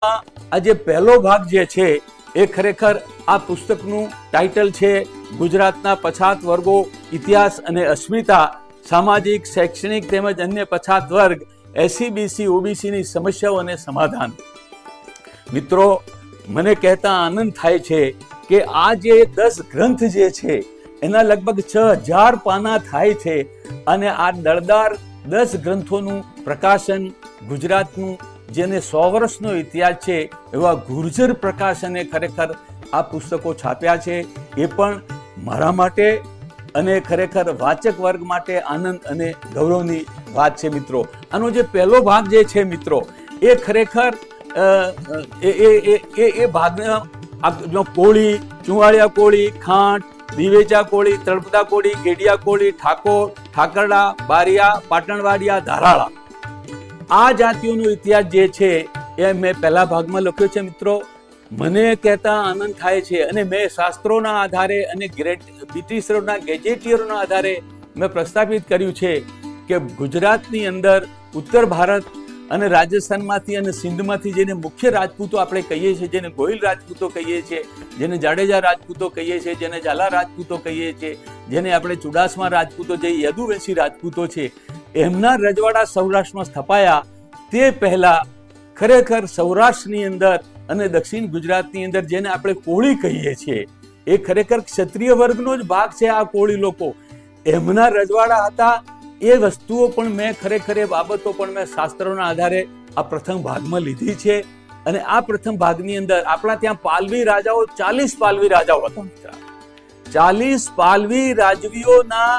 આજે પહેલો ભાગ જે છે એ ખરેખર આ પુસ્તકનું ટાઇટલ છે ગુજરાતના પછાત વર્ગો ઇતિહાસ અને અસ્મિતા, સામાજિક, શૈક્ષણિક તેમજ અન્ય પછાત વર્ગ, એસસી, બીસી, ઓબીસીની સમસ્યાઓ અને સમાધાન. મિત્રો, મને કહેતા આનંદ થાય છે કે આ જે 10 ગ્રંથ જે છે એના લગભગ 6000 પાના થાય છે અને આ દળદાર 10 ગ્રંથોનું પ્રકાશન ગુજરાતનું જેને 100 વર્ષનો ઇતિહાસ છે એવા ગુર્જર પ્રકાશને ખરેખર આ પુસ્તકો છાપ્યા છે. એ પણ મારા માટે અને ખરેખર વાચક વર્ગ માટે આનંદ અને ગૌરવની વાત છે. મિત્રો, આનો જે પહેલો ભાગ જે છે મિત્રો, એ ખરેખર એ ભાગના કોળી, ચુવાડિયા કોળી, ખાંટ, દિવેચા કોળી, તળપદા કોળી, ગેડિયા કોળી, ઠાકોર, ઠાકરડા, બારિયા, પાટણવાડિયા, ધારાળા, આ જાતિઓનો ઇતિહાસ જે છે એ મેં પહેલા ભાગમાં લખ્યો છે. મિત્રો, મને કહેતા આનંદ થાય છે અને મેં શાસ્ત્રોના આધારે અને બ્રિટિશરોના ગેજેટિયરોના આધારે મેં પ્રસ્થાપિત કર્યું છે કે ગુજરાતની અંદર ઉત્તર ભારત અને રાજસ્થાનમાંથી અને સિંધમાંથી જેને મુખ્ય રાજપૂતો આપણે કહીએ છીએ, જેને ગોહિલ રાજપૂતો કહીએ છીએ, જેને જાડેજા રાજપૂતો કહીએ છીએ, જેને ઝાલા રાજપૂતો કહીએ છીએ, જેને આપણે ચુડાસમા રાજપૂતો, જે યદુવંશી રાજપૂતો છે, એમના રજવાડા સૌરાષ્ટ્રમાં સ્થપાયા. તે પહેલા ખરેખર સૌરાષ્ટ્રની અંદર અને દક્ષિણ ગુજરાતની અંદર જેને આપણે કોળી કહીએ છીએ, એ ખરેખર ક્ષત્રિય વર્ગનો જ ભાગ છે. આ કોળી લોકો એમના રજવાડા હતા. એ વસ્તુઓ પણ મેં ખરેખર, એ બાબતો પણ મેં શાસ્ત્રોના આધારે આ પ્રથમ ભાગમાં લીધી છે. અને આ પ્રથમ ભાગની અંદર આપણા ત્યાં પાલવી રાજાઓ, 40 પાલવી રાજાઓ હતા. 40 પાલવી રાજવીઓના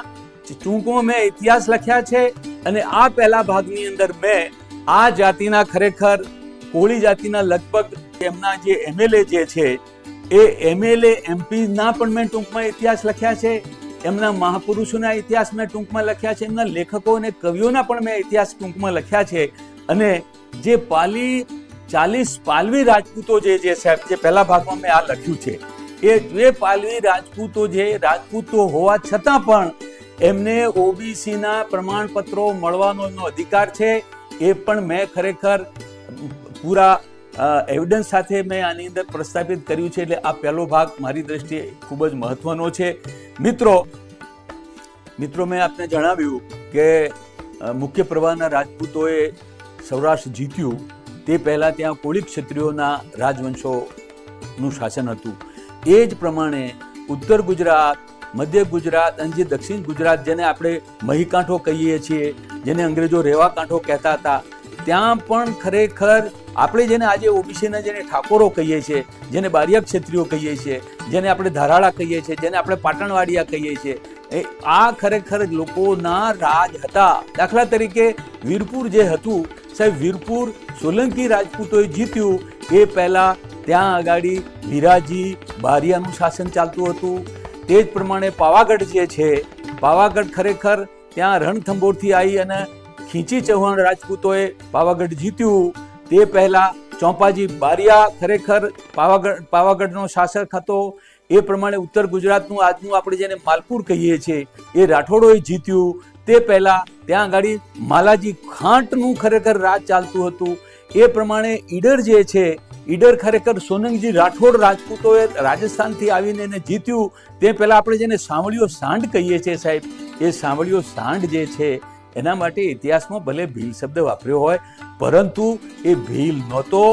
ટૂંકમાં મેં ઇતિહાસ લખ્યા છે. અને આ પહેલા ભાગની અંદર મેં આ જાતિના ખરેખર કોળી જાતિના લગભગ એમના જે એમએલએ જે છે એ એમએલએ એમપી ના પણ મેં ટૂંકમાં ઇતિહાસ લખ્યા છે. એમના મહાપુરુષોના ઇતિહાસ મેં ટૂંકમાં લખ્યા છે. એમના લેખકો અને કવિઓના પણ મેં ઇતિહાસ ટૂંકમાં લખ્યા છે. અને જે 40 પાલવી રાજપૂતો જે સાહેબ, જે પહેલા ભાગમાં મેં આ લખ્યું છે, એ પાલવી રાજપૂતો હોવા છતાં પણ એમને ઓબીસીના પ્રમાણપત્રો મળવાનો એમનો અધિકાર છે. એ પણ મેં ખરેખર પૂરા એવિડન્સ સાથે મેં આની અંદર પ્રસ્થાપિત કર્યું છે. એટલે આ પહેલો ભાગ મારી દ્રષ્ટિએ ખૂબ જ મહત્વનો છે. મિત્રો, મેં આપને જણાવ્યું કે મુખ્ય પ્રવાહના રાજપૂતોએ સૌરાષ્ટ્ર જીત્યું તે પહેલા ત્યાં કોળી ક્ષત્રિયોના રાજવંશોનું શાસન હતું. એ જ પ્રમાણે ઉત્તર ગુજરાત, મધ્ય ગુજરાત અને જે દક્ષિણ ગુજરાત, જેને આપણે મહીકાંઠો કહીએ છીએ, જેને અંગ્રેજો રેવા કાંઠો કહેતા હતા, ત્યાં પણ ખરેખર આપણે જેને આજે ઓબીસીના જેને ઠાકોરો કહીએ છીએ, જેને બારિયા ક્ષત્રિયો કહીએ છીએ, જેને આપણે ધારાળા કહીએ છીએ, જેને આપણે પાટણવાડિયા કહીએ છીએ, આ ખરેખર લોકોના રાજ હતા. દાખલા તરીકે વીરપુર જે હતું સાહેબ, વીરપુર સોલંકી રાજપૂતોએ જીત્યું. એ પહેલા ત્યાં આગાડી વીરાજી બારિયાનું શાસન ચાલતું હતું. તે જ પ્રમાણે પાવાગઢ જે છે, પાવાગઢ ખરેખર ત્યાં રણથંભોરથી આવી અને ખીંચી ચૌહાણ રાજપૂતોએ પાવાગઢ જીત્યું. તે પહેલા ચોંપાજી બારિયા ખરેખર પાવાગઢનો શાસક હતો. એ પ્રમાણે ઉત્તર ગુજરાતનું આજનું આપણે જેને માલપુર કહીએ છીએ, એ રાઠોડોએ જીત્યું. તે પહેલા ત્યાં આગળ માલાજી ખાંટનું ખરેખર રાજ ચાલતું હતું. એ પ્રમાણે ઈડર જે છે, ઈડર ખરેખર સોનંગજી રાઠોડ રાજપૂતોએ રાજસ્થાનથી આવીને એને જીત્યું. તે પહેલા આપણે જેને સાંવળીઓ સાંડ કહીએ છીએ સાહેબ, એ સાંવળીઓ સાંડ જે છે એના માટે ઇતિહાસમાં ભલે ભીલ શબ્દ વાપર્યો હોય, પરંતુ એ ભીલ નહોતો.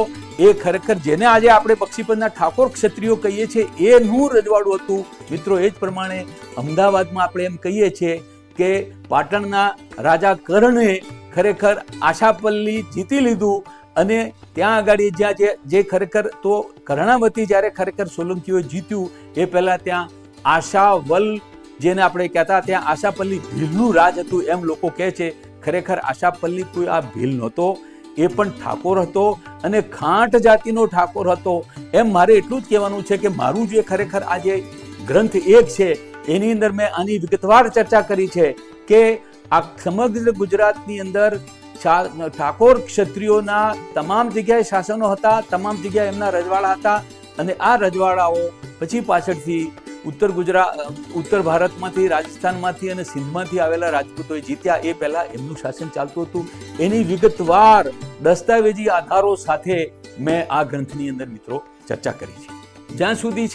એ ખરેખર જેને આજે આપણે બક્ષીપતના ઠાકોર ક્ષત્રિયો કહીએ છીએ એનું રજવાડું હતું. મિત્રો, એ જ પ્રમાણે અમદાવાદમાં આપણે એમ કહીએ છીએ કે પાટણના રાજા કર્ણે ખરેખર આશાપલ્લી જીતી લીધું. અને ત્યાં આગળ જ્યાં જે ખરેખર તો કર્ણાવતી જ્યારે ખરેખર સોલંકીઓ જીત્યું, એ પહેલા ત્યાં આશાવલ જેને આપણે કહેતા, ત્યાં આશાપલ્લી ભીલનું રાજ હતું એમ લોકો કહે છે. ખરેખર આશાપલ્લી કોઈ આ ભીલ નહોતો, એ પણ ઠાકોર હતો અને ખાંટ જાતિનો ઠાકોર હતો. એમ મારે એટલું જ કહેવાનું છે કે મારું જે ખરેખર આ જે ગ્રંથ 1 છે એની અંદર મેં આની વિગતવાર ચર્ચા કરી છે કે આ સમગ્ર ગુજરાતની અંદર ઠાકોર ક્ષત્રિયોના તમામ જગ્યાએ શાસનો હતા, તમામ જગ્યાએ એમના રજવાડા હતા. અને આ રજવાડાઓ પછી પાછળથી ઉત્તર ભારતમાંથી, રાજસ્થાનમાંથી અને સિંધમાંથી આવેલા રાજપૂતોએ જીત્યા. એ પહેલા એમનું શાસન ચાલતું હતું. એની વિગતવાર દસ્તાવેજી આધારો સાથે મેં આ ગ્રંથની અંદર મિત્રો ચર્ચા કરી છે. જ્યાં સુધી છે